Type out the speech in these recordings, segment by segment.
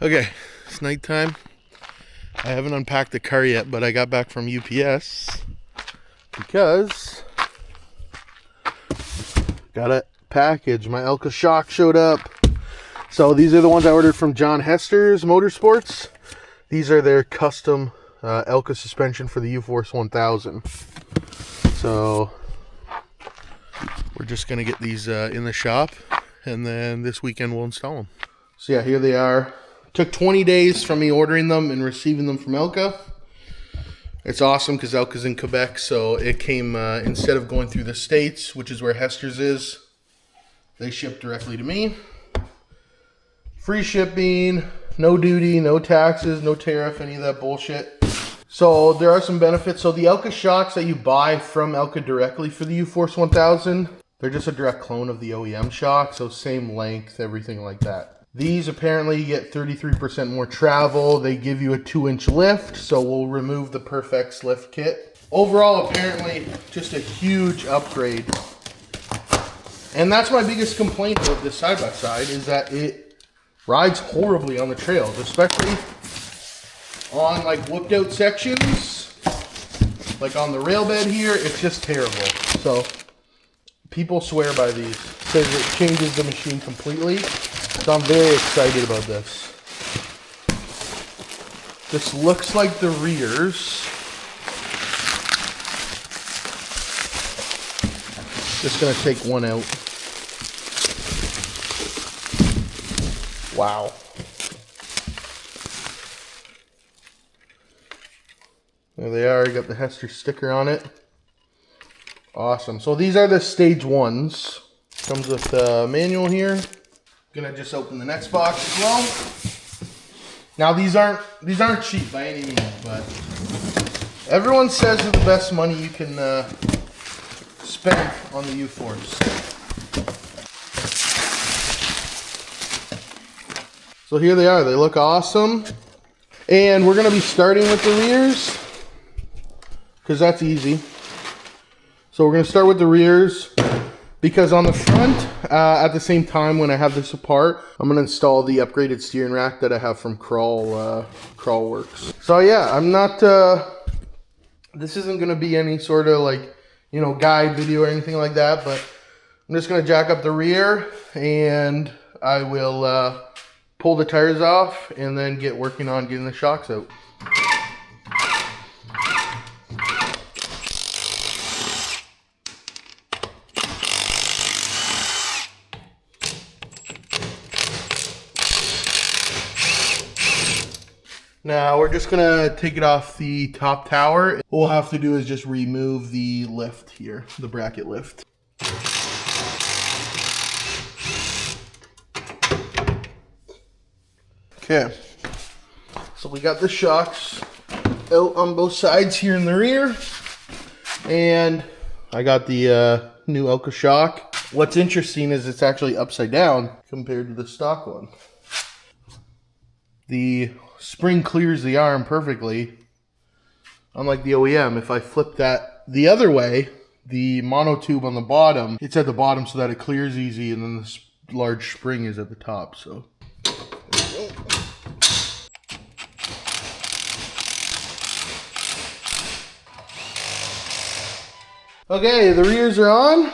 Okay, it's nighttime. I haven't unpacked the car yet, but I got back from UPS because got a package. My Elka shock showed up. So these are the ones I ordered from Hesters Motorsports. These are their custom Elka suspension for the Uforce 1000. So we're just gonna get these in the shop, and then this weekend we'll install them. So yeah, here they are. Took 20 days from me ordering them and receiving them from Elka. It's awesome because Elka's in Quebec, so it came, instead of going through the States, which is where Hesters is, they shipped directly to me. Free shipping, no duty, no taxes, no tariff, any of that bullshit. So there are some benefits. So the Elka shocks that you buy from Elka directly for the Uforce 1000, they're just a direct clone of the OEM shock, so same length, everything like that. These apparently get 33% more travel. They give you a 2-inch lift, so we'll remove the Perfex lift kit. Overall, apparently, just a huge upgrade. And that's my biggest complaint of this side-by-side, is that it rides horribly on the trails, especially on like whooped out sections. Like on the rail bed here, it's just terrible. So people swear by these. Says it changes the machine completely. So I'm very excited about this. This looks like the rears. Just gonna take one out. Wow. There they are. You got the Hester sticker on it. Awesome. So these are the stage 1s. Comes with the manual here. Gonna just open the next box as well. Now these aren't cheap by any means, but everyone says they're the best money you can spend on the Uforce. So here they are. They look awesome, and we're gonna be starting with the rears because that's easy. So we're gonna start with the rears, because on the front, at the same time when I have this apart, I'm going to install the upgraded steering rack that I have from Crawlworks. So yeah, I'm not, this isn't going to be any sort of like, you know, guide video or anything like that, but I'm just going to jack up the rear and I will pull the tires off and then get working on getting the shocks out. Now we're just gonna take it off the top tower. What we'll have to do is just remove the lift here, the bracket lift. Okay, so we got the shocks out on both sides here in the rear, and I got the new Elka shock. What's interesting is it's actually upside down compared to the stock one. The spring clears the arm perfectly, unlike the OEM. If I flip that the other way, the monotube on the bottom, it's at the bottom so that it clears easy, and then this large spring is at the top. So there we go. Okay, the rears are on.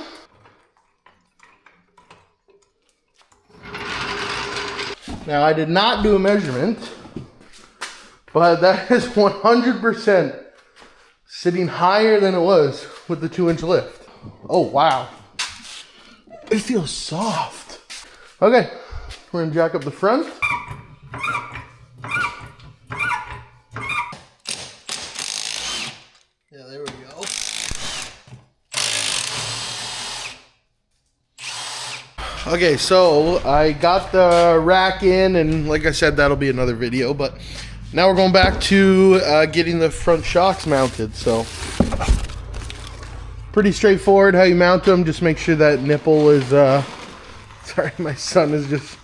Now I did not do a measurement, but that is 100% sitting higher than it was with the 2-inch lift. Oh, wow. It feels soft. Okay, we're gonna jack up the front. Yeah, there we go. Okay, so I got the rack in, and like I said, that'll be another video, but now we're going back to getting the front shocks mounted. So pretty straightforward how you mount them. Just make sure that nipple is, sorry, my son is just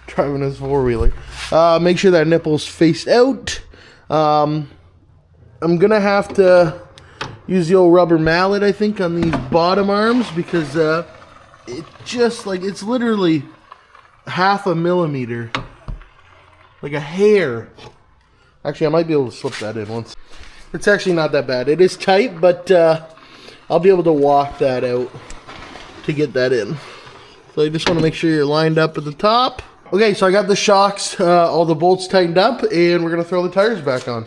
driving his four-wheeler. Make sure that nipple's faced out. I'm gonna have to use the old rubber mallet, I think, on these bottom arms, because it just, like, it's literally 0.5 millimeter like a hair. Actually, I might be able to slip that in once. It's actually not that bad. It is tight, but I'll be able to walk that out to get that in. So you just want to make sure you're lined up at the top. Okay, so I got the shocks, all the bolts tightened up, and we're going to throw the tires back on.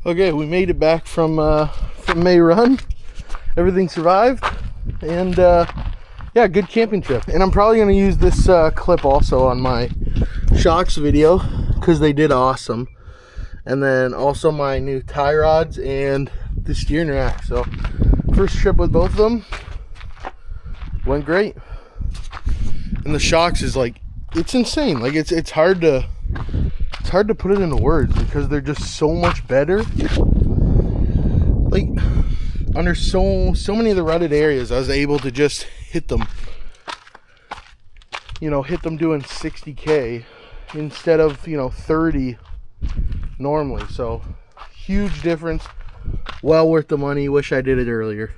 Okay, we made it back from May Run. Everything survived, and yeah, good camping trip. And I'm probably going to use this clip also on my shocks video because they did awesome. And then also my new tie rods and the steering rack. So first trip with both of them went great. And the shocks is like, it's insane. Like it's hard to put it into words because they're just so much better. Like under so many of the rutted areas, I was able to just hit them. You know, hit them doing 60K instead of, you know, 30 normally. So huge difference. Well worth the money. Wish I did it earlier.